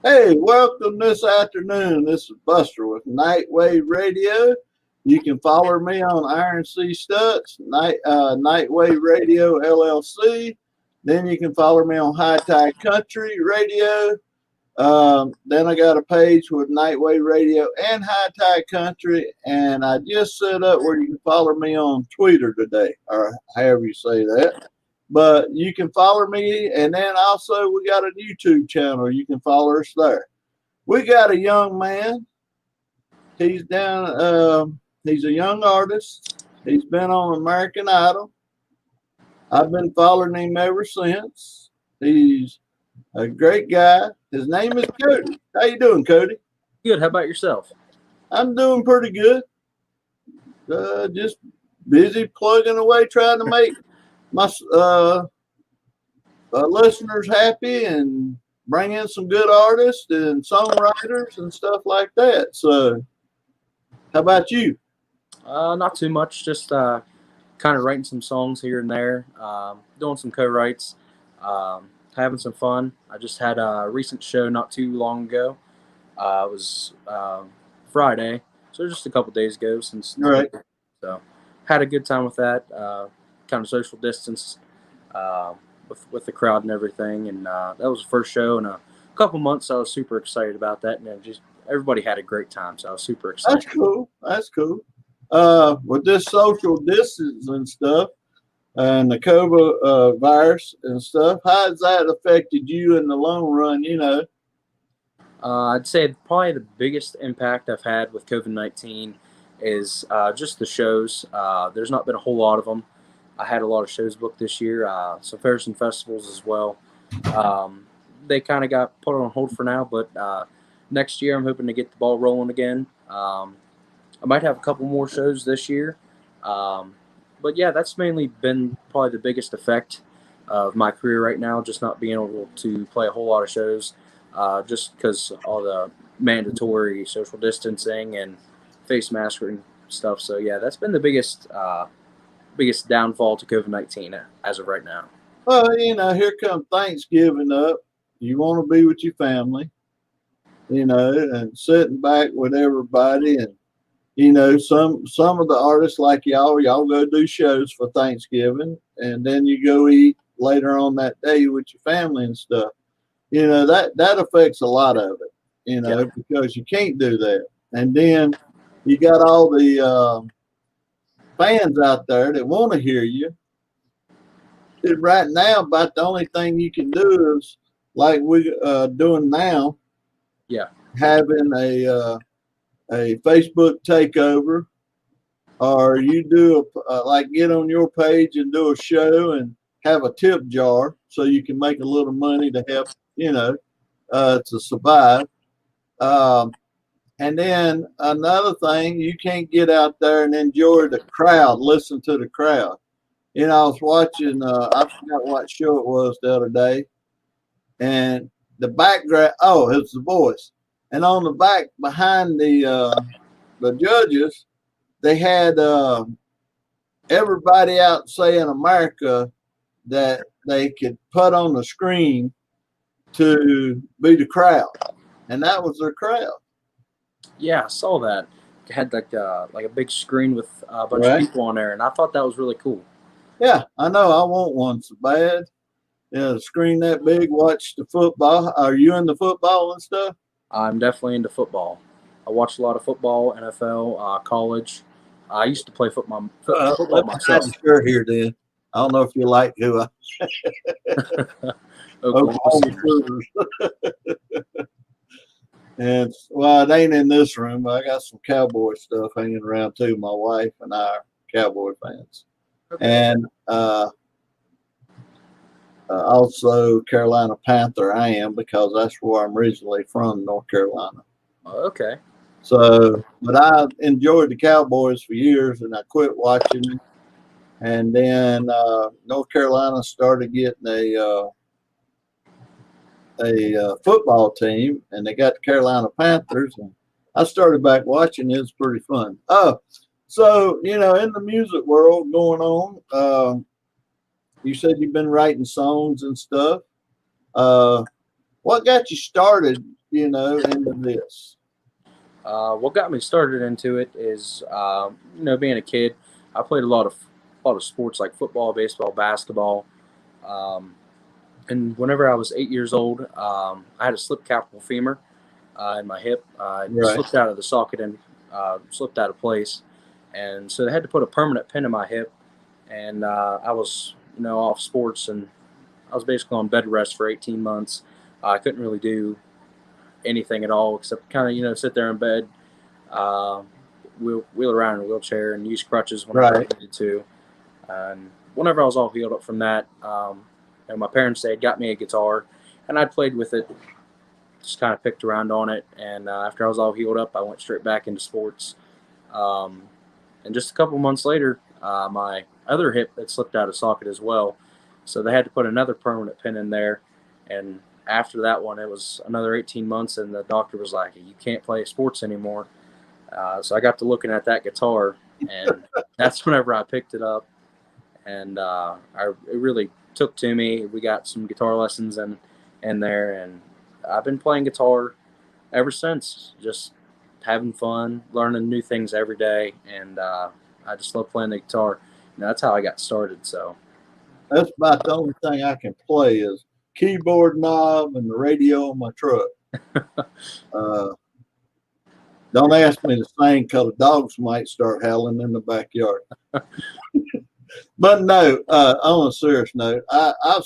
Hey, welcome this afternoon. This is Buster with Nightwave Radio. You can follow me on Iron Sea Stutz, Nightwave Radio LLC. Then you can follow me on High Tide Country Radio. Then I got a page with Nightwave Radio and High Tide Country. And I just set up where you can follow me on Twitter today, or however you say that. But you can follow me, and then also we got a YouTube channel. You can follow us there. We got a young man. He's down. He's a young artist. He's been on American Idol. I've been following him ever since. He's a great guy. His name is Cody. How you doing, Cody? Good. How about yourself? I'm doing pretty good. Just busy plugging away, trying to make my listeners happy and bring in some good artists and songwriters and stuff like that. So, how about you? Not too much. Just kind of writing some songs here and there, doing some co-writes, having some fun. I just had a recent show not too long ago. It was Friday, so just a couple days ago since. All right. So, had a good time with that. Kind of social distance with the crowd and everything, and that was the first show in a couple months. So I was super excited about that, and just everybody had a great time. So I was super excited. That's cool. That's cool. With this social distance and stuff, and the COVID virus and stuff, how has that affected you in the long run? I'd say probably the biggest impact I've had with COVID-19 is just the shows. There's not been a whole lot of them. I had a lot of shows booked this year, some fairs and festivals as well. They kind of got put on hold for now, but next year I'm hoping to get the ball rolling again. I might have a couple more shows this year. But yeah, that's mainly been probably the biggest effect of my career right now, just not being able to play a whole lot of shows, just because all the mandatory social distancing and face masking stuff. So yeah, that's been the biggest downfall to COVID-19 as of right now. Well, here comes Thanksgiving up. You want to be with your family, and sitting back with everybody. And, some of the artists like y'all go do shows for Thanksgiving, and then you go eat later on that day with your family and stuff. That affects a lot of it, Yeah. because you can't do that. And then you got all the fans out there that want to hear you. Right now, about the only thing you can do is like we doing now. Yeah. Having a Facebook takeover, or you do like get on your page and do a show and have a tip jar so you can make a little money to help to survive. And then another thing, you can't get out there and enjoy the crowd, listen to the crowd. I was watching, I forgot what show it was the other day, and the background, it's The Voice. And on the back behind the judges, they had everybody out saying America that they could put on the screen to be the crowd. And that was their crowd. Yeah, I saw that. It had like a big screen with a bunch Right. of people on there, and I thought that was really cool. Yeah, I know. I want one so bad. The screen that big, watch the football. Are you into football and stuff? I'm definitely into football. I watch a lot of football, NFL, college. I used to play football Let me hide myself. the shirt here then. I don't know if you like who I Oklahoma Oklahoma Sooners. Sooners. And well, it ain't in this room, but I got some cowboy stuff hanging around too. My wife and I are cowboy fans. Okay. And also Carolina Panther. I am, because that's where I'm originally from, North Carolina. Okay. So, but I enjoyed the Cowboys for years, and I quit watching them. And then North Carolina started getting a football team, and they got the Carolina Panthers, and I started back watching. It's pretty fun. So in the music world going on, you said you've been writing songs and stuff. What got you started into this? What got me started into it is, being a kid, I played a lot of sports like football, baseball, basketball. Um, and whenever I was 8 years old, I had a slip capital femur in my hip. I Right. slipped out of the socket and slipped out of place, and so they had to put a permanent pin in my hip. And I was, off sports, and I was basically on bed rest for 18 months. I couldn't really do anything at all except kind of, sit there in bed, uh, wheel around in a wheelchair, and use crutches whenever I Right. needed to. And whenever I was all healed up from that, my parents, they had got me a guitar, and I'd played with it, just kind of picked around on it. And after I was all healed up, I went straight back into sports. Um, and just a couple months later, my other hip had slipped out of socket as well. So they had to put another permanent pin in there. And after that one, it was another 18 months, and the doctor was like, "You can't play sports anymore." So I got to looking at that guitar, and that's whenever I picked it up. And it really took to me. We got some guitar lessons in there, and I've been playing guitar ever since. Just having fun, learning new things every day, and I just love playing the guitar. That's how I got started. So That's about the only thing I can play is keyboard knob and the radio on my truck. Uh, don't ask me to sing because the dogs might start howling in the backyard. But no, on a serious note, I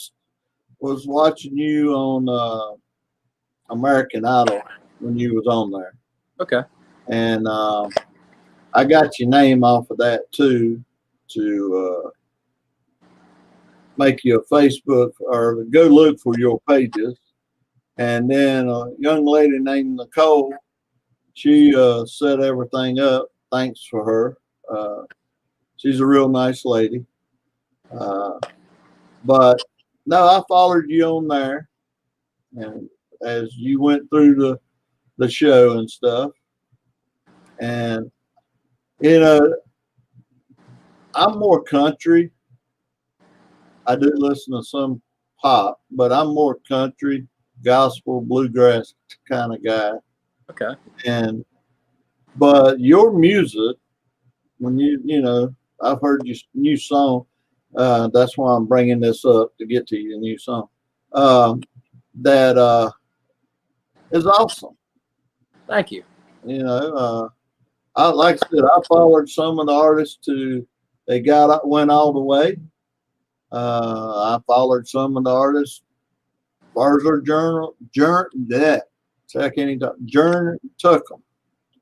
was watching you on American Idol when you was on there, okay, and I got your name off of that too to make you a Facebook or go look for your pages. And then a young lady named Nicole, she set everything up. Thanks for her. She's a real nice lady. But no, I followed you on there, and as you went through the show and stuff, and you know, I'm more country. I do listen to some pop, but I'm more country, gospel, bluegrass kind of guy. okay. And but your music, when I've heard your new song. That's why I'm bringing this up to get to your new song. That is awesome. Thank you. I like I said, I followed some of the artists they went all the way. I followed some of the artists. Barzer Journey took them.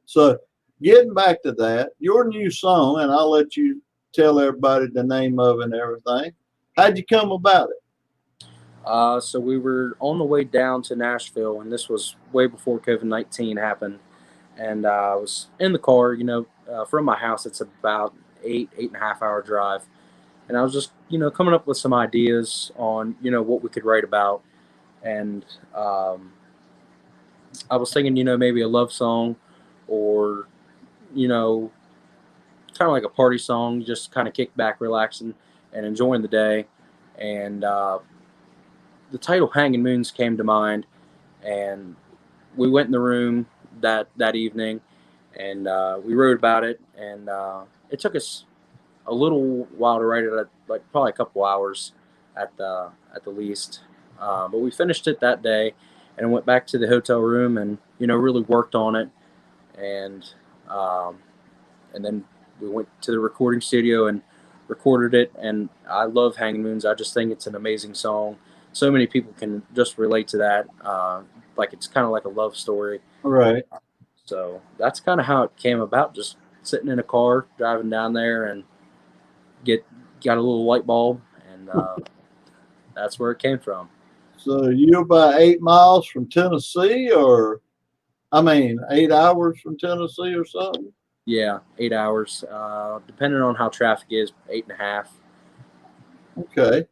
So getting back to that, your new song, and I'll let you tell everybody the name of it and everything. How'd you come about it? So we were on the way down to Nashville, and this was way before COVID-19 happened. And I was in the car, from my house. It's about 8.5 hour drive. And I was just, coming up with some ideas on, what we could write about. And I was thinking, maybe a love song, or, kind of like a party song, just kind of kick back, relaxing, and enjoying the day. And the title "Hanging Moons" came to mind, and we went in the room that evening, and we wrote about it. And it took us a little while to write it, like probably a couple hours at the least. But we finished it that day, and went back to the hotel room, and really worked on it. And um, and then we went to the recording studio and recorded it. And I love "Hanging Moons." I just think it's an amazing song. So many people can just relate to that. Like it's kind of like a love story. Right. So that's kind of how it came about. Just sitting in a car, driving down there, and got a little light bulb, and that's where it came from. So you're about 8 miles from Tennessee, or I mean, 8 hours from Tennessee or something? Yeah, 8 hours. Depending on how traffic is, 8.5. Okay.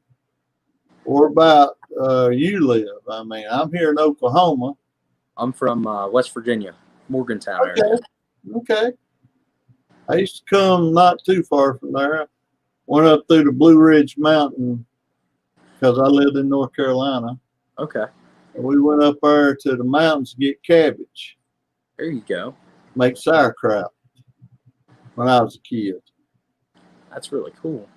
Where about you live? I mean, I'm here in Oklahoma. I'm from West Virginia, Morgantown Okay. area. Okay. I used to come not too far from there. Went up through the Blue Ridge Mountain because I lived in North Carolina. Okay. And we went up there to the mountains to get cabbage, There you go. make sauerkraut when I was a kid. That's really cool.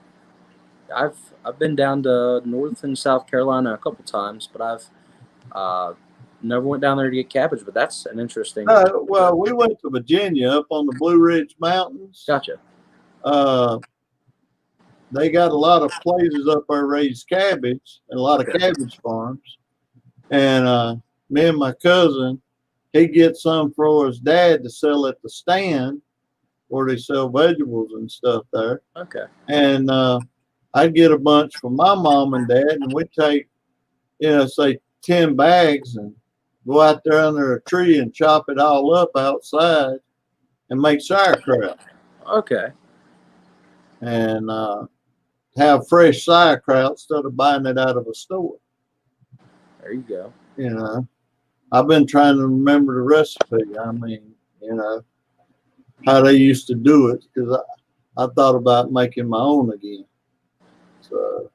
I've been down to North and South Carolina a couple times, but I've uh, never went down there to get cabbage. But that's an interesting. No, well, we went to Virginia up on the Blue Ridge Mountains. Gotcha. They got a lot of places up there raise cabbage and a lot of cabbage farms. And me and my cousin, he gets some for his dad to sell at the stand where they sell vegetables and stuff there. Okay. And I'd get a bunch for my mom and dad, and we'd take, say 10 bags and go out there under a tree and chop it all up outside and make sauerkraut. Okay. And have fresh sauerkraut instead of buying it out of a store. There you go. I've been trying to remember the recipe. I mean, how they used to do it, because I thought about making my own again. So,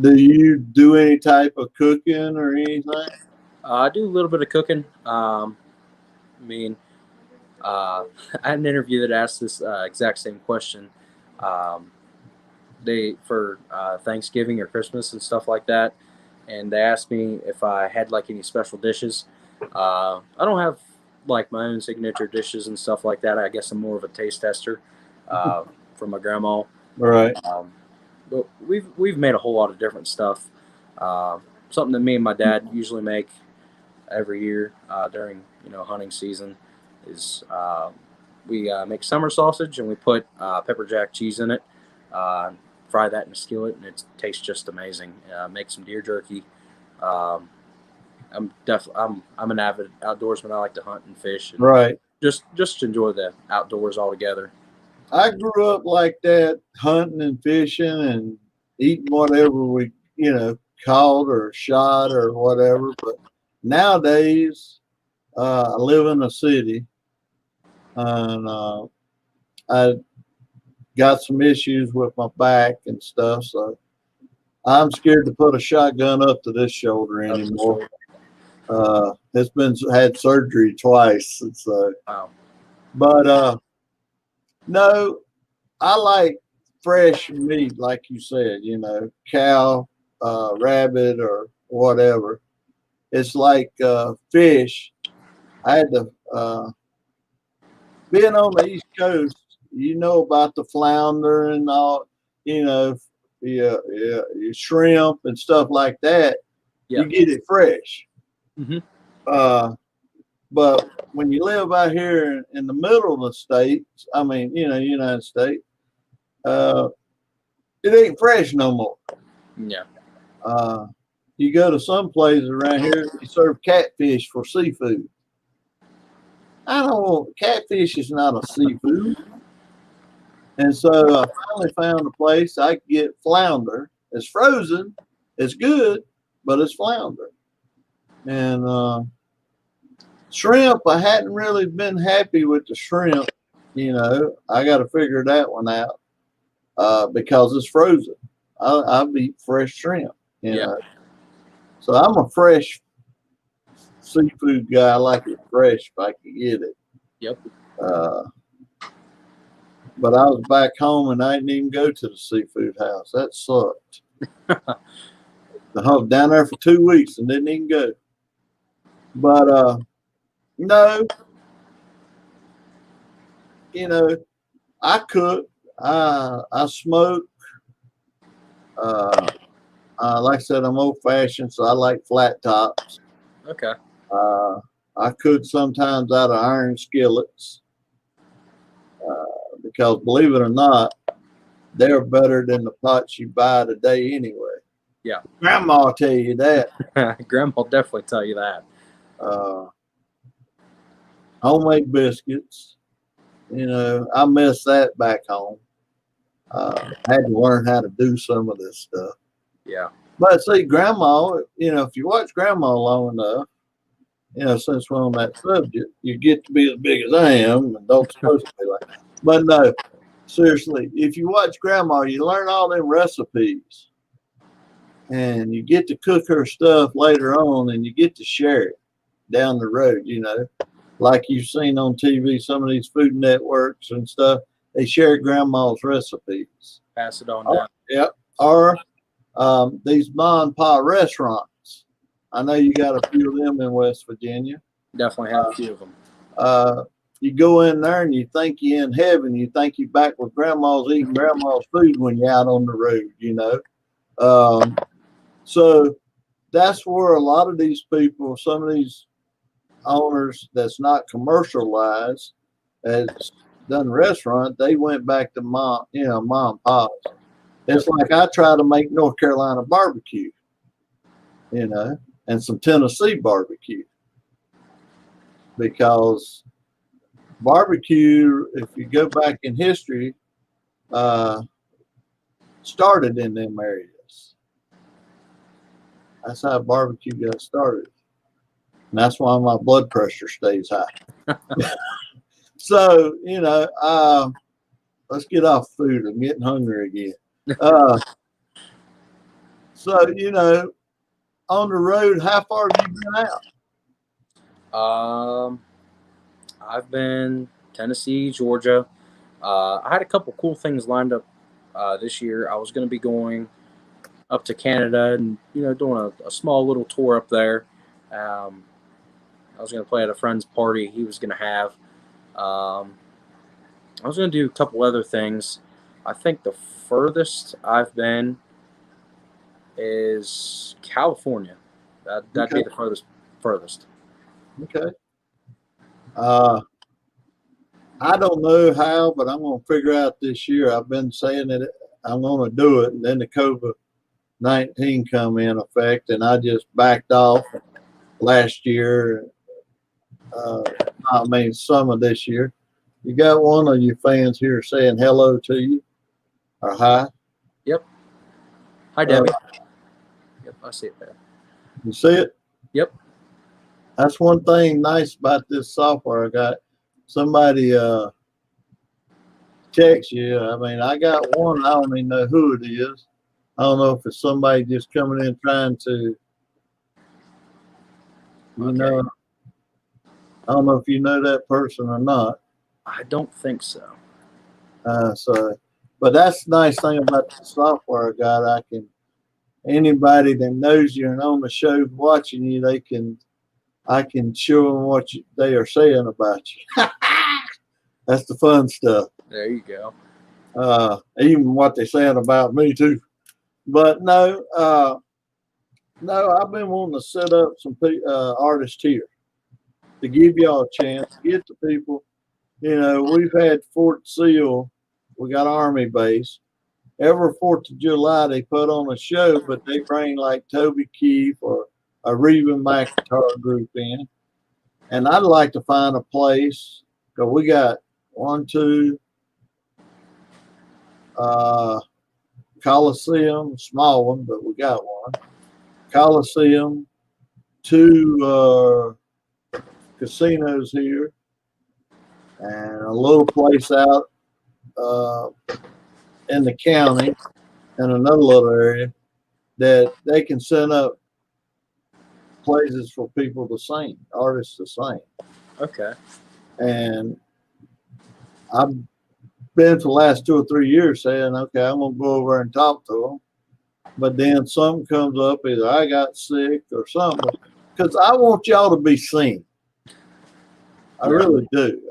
do you do any type of cooking or anything? I do a little bit of cooking. I had an interview that asked this exact same question. They for Thanksgiving or Christmas and stuff like that, and they asked me if I had like any special dishes. I don't have like my own signature dishes and stuff like that. I guess I'm more of a taste tester from my grandma. Right. But we've made a whole lot of different stuff. Something that me and my dad usually make every year during hunting season is we make summer sausage and we put pepper jack cheese in it. Fry that in a skillet and it tastes just amazing. Make some deer jerky. I'm an avid outdoorsman. I like to hunt and fish. And right. Just enjoy the outdoors altogether. I grew up like that, hunting and fishing and eating whatever we, caught or shot or whatever. But nowadays, I live in a city and I got some issues with my back and stuff. So I'm scared to put a shotgun up to this shoulder anymore. It's been had surgery twice. So, wow. But no, I like fresh meat, like you said, cow, rabbit, or whatever. It's like fish. I had to, being on the East Coast, about the flounder and all, your shrimp and stuff like that. Yeah. You get it fresh. Mm-hmm. But when you live out here in the middle of the states, United States, it ain't fresh no more. Yeah. You go to some places around here, you serve catfish for seafood. Catfish is not a seafood. And so I finally found a place I could get flounder. It's frozen, it's good, but it's flounder. And shrimp, I hadn't really been happy with the shrimp. I got to figure that one out because it's frozen. I eat fresh shrimp. So I'm a fresh seafood guy. I like it fresh if I can get it. Yep. But I was back home and I didn't even go to the seafood house. That sucked. I was down there for 2 weeks and didn't even go. But no, I cook, I smoke. Like I said, I'm old fashioned, so I like flat tops. Okay. I cook sometimes out of iron skillets because, believe it or not, they're better than the pots you buy today anyway. Yeah. Grandma will tell you that. Grandma will definitely tell you that. Homemade biscuits. I miss that back home. Had to learn how to do some of this stuff. Yeah. But see, Grandma, if you watch Grandma long enough, since we're on that subject, you get to be as big as I am and don't supposed to be like that. But no, seriously, if you watch Grandma, you learn all them recipes. and you get to cook her stuff later on, and you get to share it down the road. Like you've seen on TV, some of these food networks and stuff, they share grandma's recipes. Pass it on down. Yep. Or these mom and pop restaurants. I know you got a few of them in West Virginia. Definitely have a few of them. You go in there and you think you're in heaven. You think you're back with grandma's eating grandma's food when you're out on the road. So that's where a lot of these people, some of these owners that's not commercialized, that's done restaurant, they went back to mom and pop's. It's like I try to make North Carolina barbecue, and some Tennessee barbecue, because barbecue, if you go back in history, started in them areas. That's how barbecue got started. And that's why my blood pressure stays high. So, let's get off food. I'm getting hungry again. So, on the road, how far have you been out? I've been Tennessee, Georgia. I had a couple cool things lined up this year. I was going to be going up to Canada and doing a small little tour up there. I was going to play at a friend's party he was going to have. I was going to do a couple other things. I think the furthest I've been is California. That'd be the furthest. Okay. I don't know how, but I'm going to figure out this year. I've been saying that I'm going to do it, and then the COVID-19 come in effect, and I just backed off last year. Some of this year. You got one of your fans here saying hello to you, or hi. Yep. Hi, Debbie. Yep, I see it there. You see it? Yep. That's one thing nice about this software. I got somebody text you. I got one. I don't even know who it is. I don't know if it's somebody just coming in trying to, Okay. I don't know if you know that person or not. I don't think so. But that's the nice thing about the software I got. Anybody that knows you and on the show watching you, I can show them what they are saying about you. That's the fun stuff. There you go. Even what they're saying about me too. But no, I've been wanting to set up some artists here to give y'all a chance to get the people. We've had Fort Sill, we got Army base. Every 4th of July they put on a show, but they bring like Toby Keith or a Reba McIntyre group in. And I'd like to find a place, because we got 1, 2, Coliseum, small one, but we got one. Coliseum, 2 casinos here, and a little place out in the county and another little area that they can set up places for people to sing, artists to sing. Okay. And I've been for the last 2 or 3 years saying, okay, I'm going to go over and talk to them. But then something comes up, either I got sick or something, because I want y'all to be seen. I really do.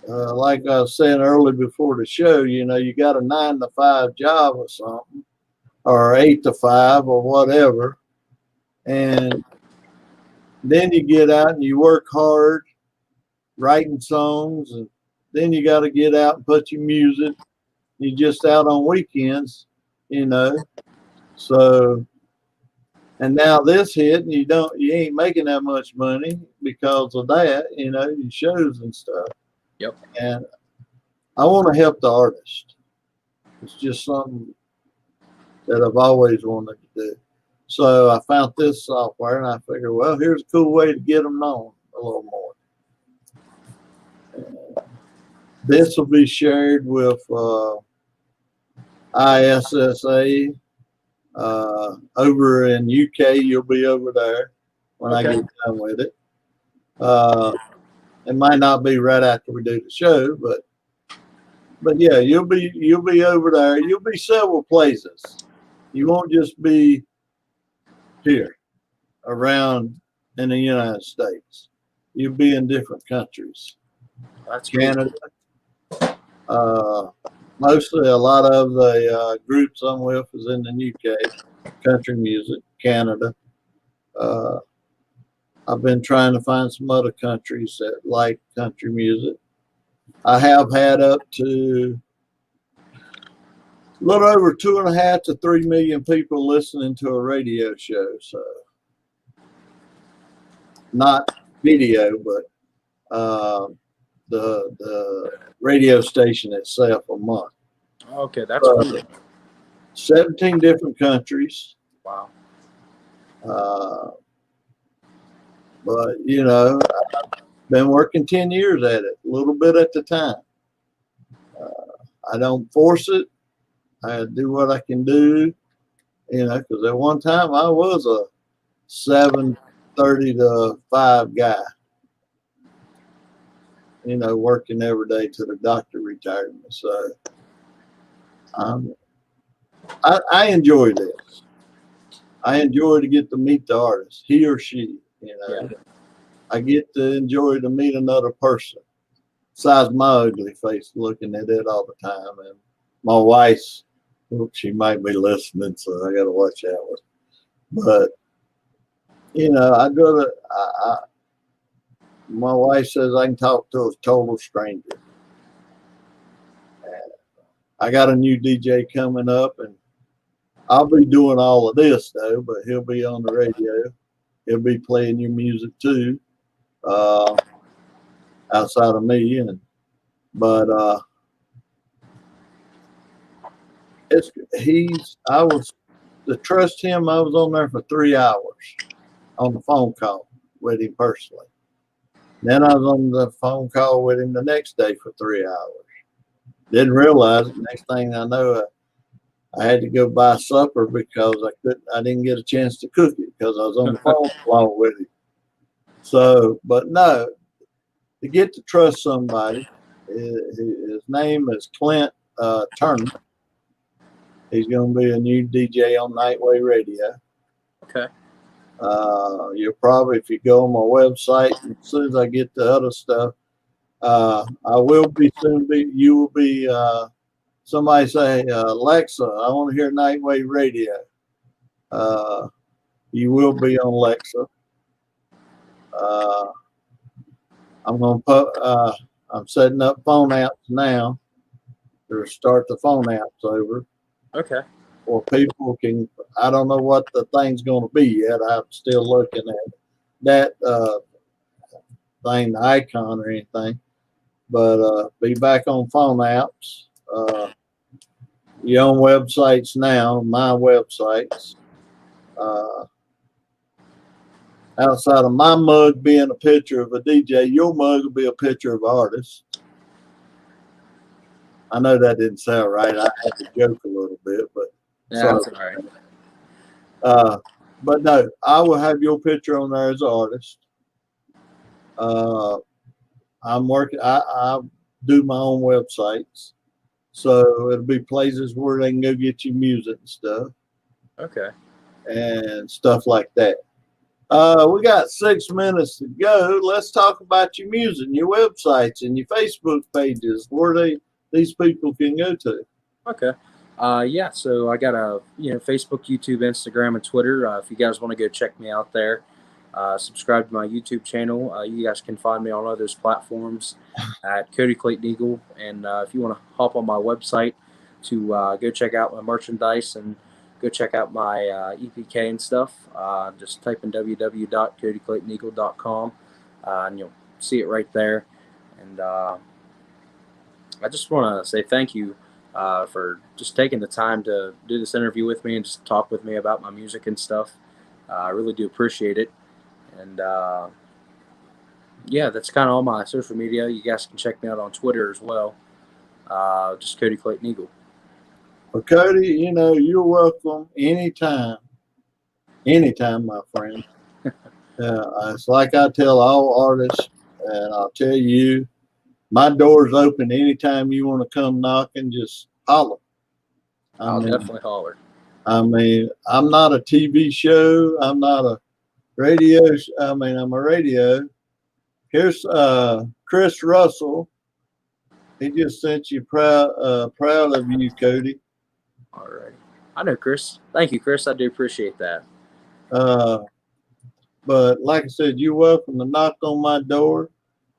Like I was saying earlier before the show, you got a 9 to 5 job or something, or 8 to 5 or whatever. And then you get out and you work hard writing songs, and then you got to get out and put your music. You're just out on weekends, So, and now this hit, and you ain't making that much money because of that, your shows and stuff. Yep. And I want to help the artist. It's just something that I've always wanted to do. So I found this software, and I figured, well, here's a cool way to get them known a little more. This will be shared with ISSA Over in UK, you'll be over there when I get done with it. It might not be right after we do the show, but yeah, you'll be over there. You'll be several places. You won't just be here around in the United States. You'll be in different countries. That's Canada. Mostly a lot of the groups I'm with is in the UK, country music, Canada. I've been trying to find some other countries that like country music. I have had up to a little over 2.5 to 3 million people listening to a radio show. So not video, but the radio station itself a month. Okay, that's cool. 17 different countries. Wow. But you know, I've been working 10 years at it, a little bit at the time. I don't force it. I do what I can do, you know, because at one time I was a 7:30 to 5 guy, you know, working every day till the doctor retired me. So I enjoy this. I enjoy to get to meet the artist, he or she, you know. Yeah. I get to enjoy to meet another person besides my ugly face looking at it all the time. And my wife's, she might be listening, so I got to watch out with. But, you know, I'd rather, my wife says I can talk to a total stranger. And I got a new DJ coming up, and I'll be doing all of this, though, but he'll be on the radio. He'll be playing your music, too, outside of me. But I was to trust him. I was on there for 3 hours on the phone call with him personally. Then I was on the phone call with him the next day for 3 hours. Didn't realize it. Next thing I know, I had to go buy supper because I didn't get a chance to cook it because I was on the phone along with him. So, but no, to get to trust somebody, his name is Clint Turner. He's going to be a new DJ on Nightway Radio. Okay. You'll probably, if you go on my website, as soon as I get the other stuff, you will be, somebody say, Alexa, I want to hear Nightway Radio. You will be on Alexa. I'm going to put, I'm setting up phone apps now to start the phone apps over. Okay. Or people can, I don't know what the thing's going to be yet. I'm still looking at that thing, the icon or anything. But be back on phone apps. Your own websites now, my websites. Outside of my mug being a picture of a DJ, your mug will be a picture of an artist. I know that didn't sound right. I had to joke a little bit, but yeah, that's all right. But no, I will have your picture on there as an artist. I'm working. I do my own websites, so it'll be places where they can go get you music and stuff. Okay. And stuff like that. We got 6 minutes to go. Let's talk about your music, your websites, and your Facebook pages where these people can go to. Okay. Yeah, so I got a Facebook, YouTube, Instagram, and Twitter. If you guys want to go check me out there, subscribe to my YouTube channel. You guys can find me on all those platforms at Cody Clayton Eagle. And if you want to hop on my website to go check out my merchandise and go check out my EPK and stuff, just type in www.codyclaytoneagle.com and you'll see it right there. And I just want to say thank you for just taking the time to do this interview with me and just talk with me about my music and stuff. I really do appreciate it. And yeah, that's kind of all my social media. You guys can check me out on Twitter as well. Just Cody Clayton Eagle. Well, Cody, you're welcome anytime. Anytime, my friend. It's like I tell all artists, and I'll tell you, my door's open anytime you want to come knocking, just holler. I'll definitely holler. I'm not a TV show. I'm not a radio. I'm a radio. Here's Chris Russell. He just sent you proud of you, Cody. All right. I know, Chris. Thank you, Chris. I do appreciate that. Uh, but like I said, you're welcome to knock on my door,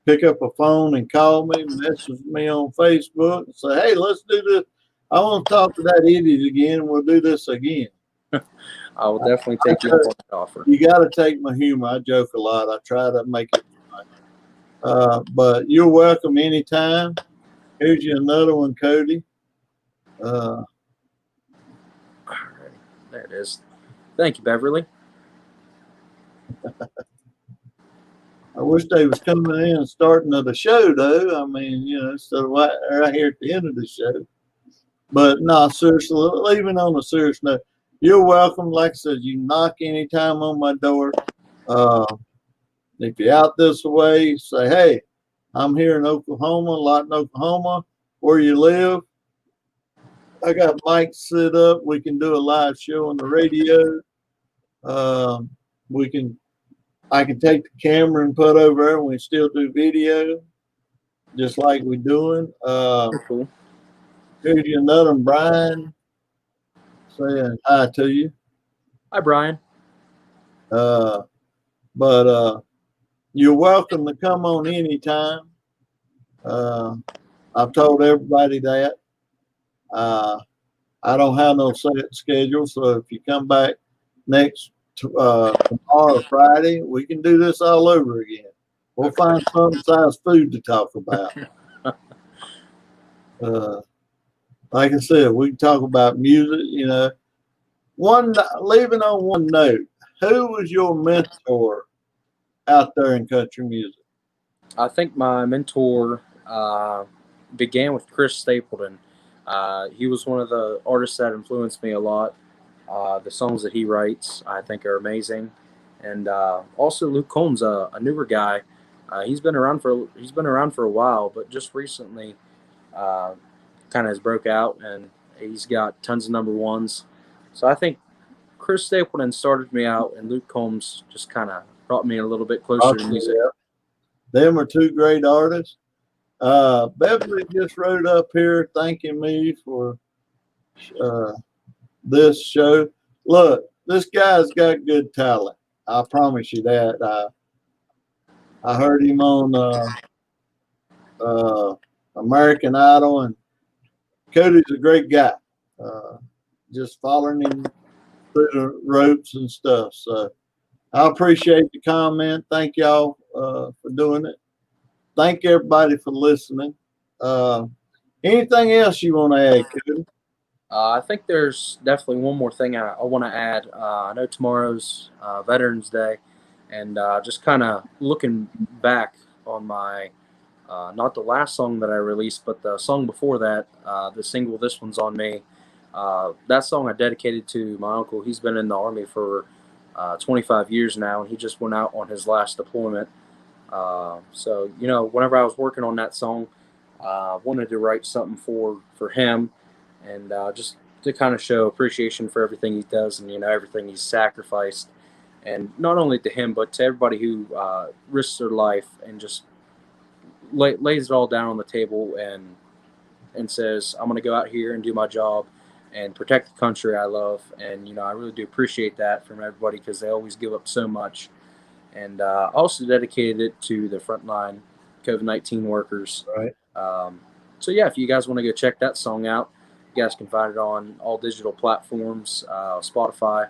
pick up a phone and call me, message me on Facebook, and say, "Hey, let's do this. I want to talk to that idiot again. We'll do this again." I will definitely take your offer. You got to take my humor. I joke a lot. I try to make it funny. But you're welcome anytime. Here's you another one, Cody. Alrighty. There it is. Thank you, Beverly. I wish they was coming in and starting of the show, though. Instead of right here at the end of the show. But no, seriously, leaving on a serious note, you're welcome. Like I said, you can knock anytime on my door. If you're out this way, say, "Hey, I'm here in Oklahoma, Lawton, Oklahoma, where you live. I got mics set up. We can do a live show on the radio. I can take the camera and put over there, and we still do video, just like we're doing." Cool. Here's you another one, Brian, saying hi to you. Hi, Brian. But you're welcome to come on anytime. I've told everybody that. I don't have no set schedule, so if you come back tomorrow or Friday, we can do this all over again. We'll find some size food to talk about. Like I said, we can talk about music. Leaving on one note, who was your mentor out there in country music? I think my mentor began with Chris Stapleton. He was one of the artists that influenced me a lot. The songs that he writes, I think, are amazing. And also Luke Combs, a newer guy. He's been around for a while, but just recently, kind of has broke out, and he's got tons of number ones. So I think Chris Stapleton started me out, and Luke Combs just kind of brought me a little bit closer to music. Yeah. Them are two great artists. Beverly just wrote up here thanking me for this show. Look, this guy's got good talent. I promise you that. I heard him on American Idol, and Cody's a great guy. Just following him through the ropes and stuff. So I appreciate the comment. Thank y'all for doing it. Thank everybody for listening. Anything else you want to add, Cody? I think there's definitely one more thing I want to add. I know tomorrow's Veterans Day, and just kind of looking back on my, not the last song that I released, but the song before that, the single "This One's on Me." That song I dedicated to my uncle. He's been in the Army for 25 years now, and he just went out on his last deployment. So, whenever I was working on that song, I wanted to write something for him, and just to kind of show appreciation for everything he does, and everything he's sacrificed, and not only to him but to everybody who risks their life and just lays it all down on the table and says, "I'm going to go out here and do my job and protect the country I love." And I really do appreciate that from everybody, because they always give up so much. And also dedicated it to the frontline COVID-19 workers. Right. So yeah, if you guys want to go check that song out, you guys can find it on all digital platforms, Spotify.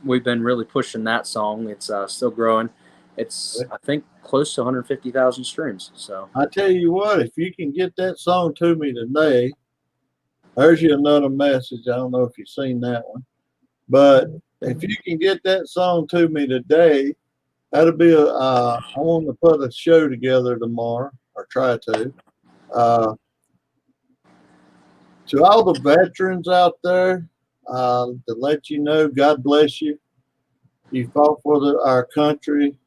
We've been really pushing that song. It's still growing. It's, I think, close to 150,000 streams. So I tell you what, if you can get that song to me today, there's you another message. I don't know if you've seen that one, but if you can get that song to me today, that'll be I want to put a show together tomorrow, or try to. To all the veterans out there, to let you know, God bless you. You fought for our country.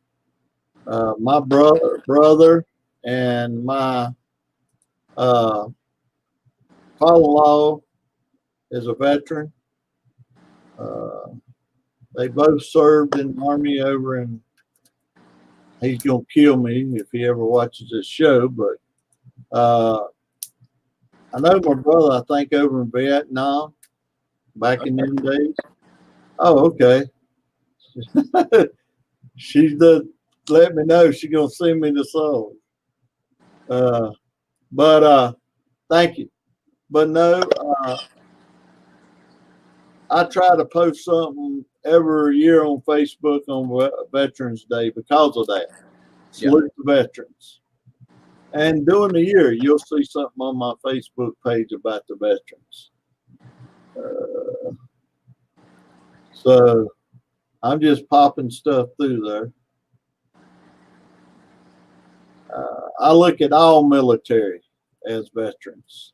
My brother, and my father-in-law is a veteran. They both served in the Army over in. He's gonna kill me if he ever watches this show, but I know my brother. I think over in Vietnam back in them days. Oh, okay. She's the let me know she's gonna send me the song. But thank you. But no, I try to post something every year on Facebook on Veterans Day because of that. Salute the veterans. And during the year, you'll see something on my Facebook page about the veterans. So I'm just popping stuff through there. I look at all military as veterans.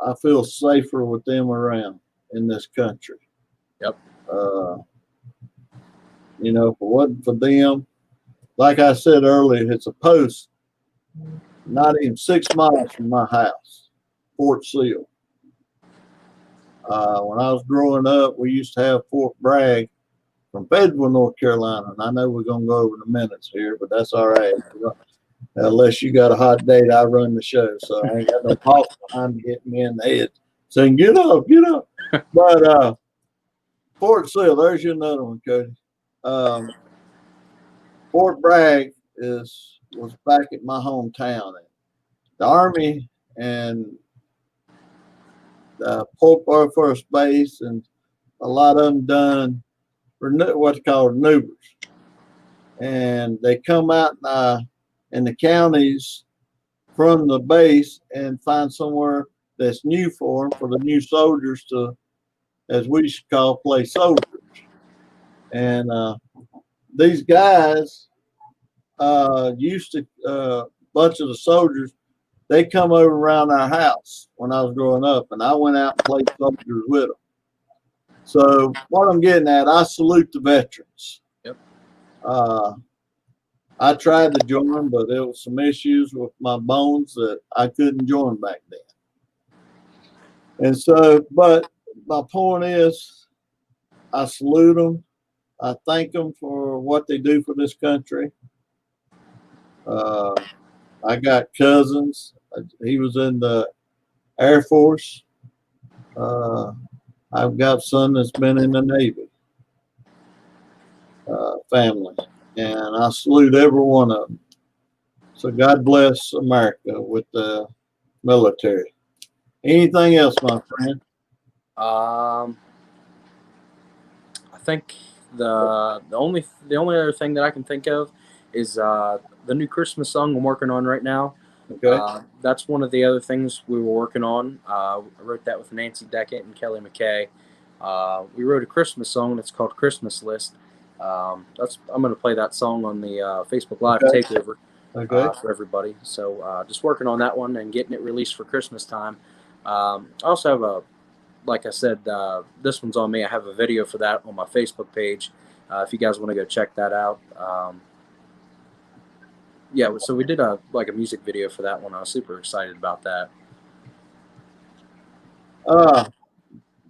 I feel safer with them around in this country. Yep. You know, if it wasn't for them, like I said earlier, it's a post not even 6 miles from my house, Fort Sill. When I was growing up, we used to have Fort Bragg from Fayetteville, North Carolina. And I know we're going to go over the minutes here, but that's all right. Unless you got a hot date, I run the show. So I ain't got no boss behind me hitting me in the head saying, get up, get up. But Fort Sill, there's you another one, Cody. Fort Bragg was back at my hometown. The Army and Port Air Force Base and a lot of them done what's called renewables. And they come out in the counties from the base and find somewhere that's new for them, for the new soldiers to, as we should call, play soldiers. And these guys used to, a bunch of the soldiers, they come over around our house when I was growing up, and I went out and played soldiers with them. So what I'm getting at, I salute the veterans. Yep. I tried to join, but there was some issues with my bones that I couldn't join back then. And so, but my point is, I salute them. I thank them for what they do for this country. I got cousins. He was in the Air Force. I've got a son that's been in the Navy family, and I salute every one of them. So God bless America with the military. Anything else, my friend? I think the only other thing that I can think of is the new Christmas song I'm working on right now. Okay. That's one of the other things we were working on. I wrote that with Nancy Deckett and Kelly McKay. We wrote a Christmas song that's called Christmas List. I'm going to play that song on the Facebook Live takeover for everybody. So just working on that one and getting it released for Christmas time. I also have like I said, this one's on me. I have a video for that on my Facebook page. If you guys want to go check that out. Yeah, so we did a music video for that one. I was super excited about that.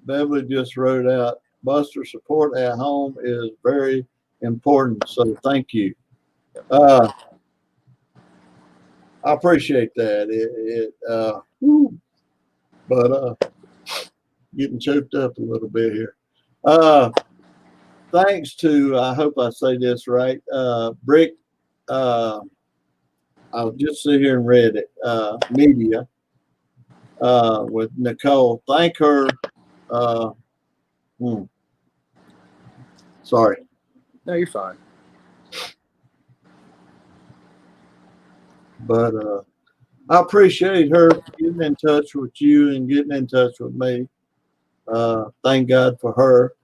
Beverly just wrote out, Buster, support at home is very important. So thank you. I appreciate that. But getting choked up a little bit here. Thanks to, I hope I say this right, Brick, I'll just sit here and read it, media with Nicole. Thank her. Sorry. No, you're fine. But I appreciate her getting in touch with you and getting in touch with me. Thank God for her.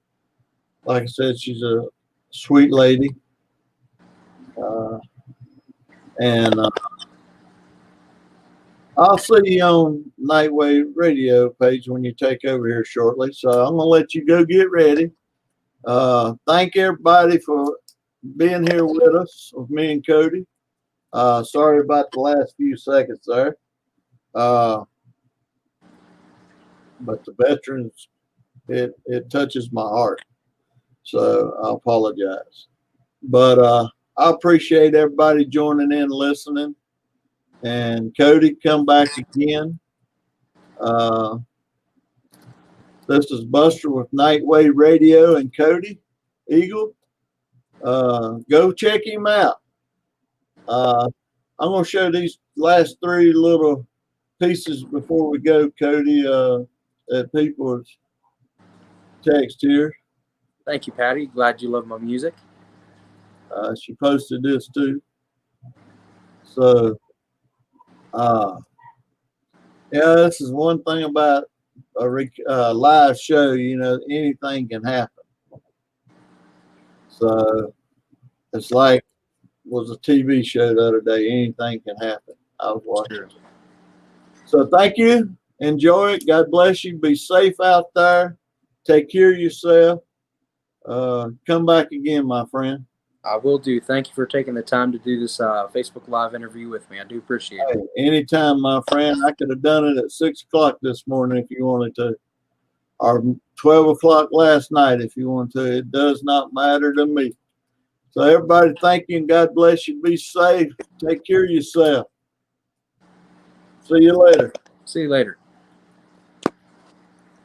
Like I said, she's a sweet lady. And I'll see you on Nightwave Radio page when you take over here shortly. So I'm gonna let you go get ready. Thank everybody for being here with us, with me and Cody. Sorry about the last few seconds there. But the veterans, it touches my heart. So I apologize. But I appreciate everybody joining in, listening. And Cody, come back again. This is Buster with Nightwave Radio and Cody Eagle. Go check him out. I'm going to show these last three little pieces before we go, Cody, that people's text here. Thank you, Patty. Glad you love my music. She posted this too. So, yeah, this is one thing about a live show, you know, anything can happen. So it's like was a TV show the other day. Anything can happen. I was watching. Sure. So thank you. Enjoy it. God bless you. Be safe out there. Take care of yourself. Come back again, my friend. I will do. Thank you for taking the time to do this Facebook Live interview with me. I do appreciate it. Hey, anytime, my friend. I could have done it at 6 o'clock this morning if you wanted to, or 12 o'clock last night if you want to. It does not matter to me. So everybody, thank you and God bless you. Be safe. Take care of yourself. See you later. See you later.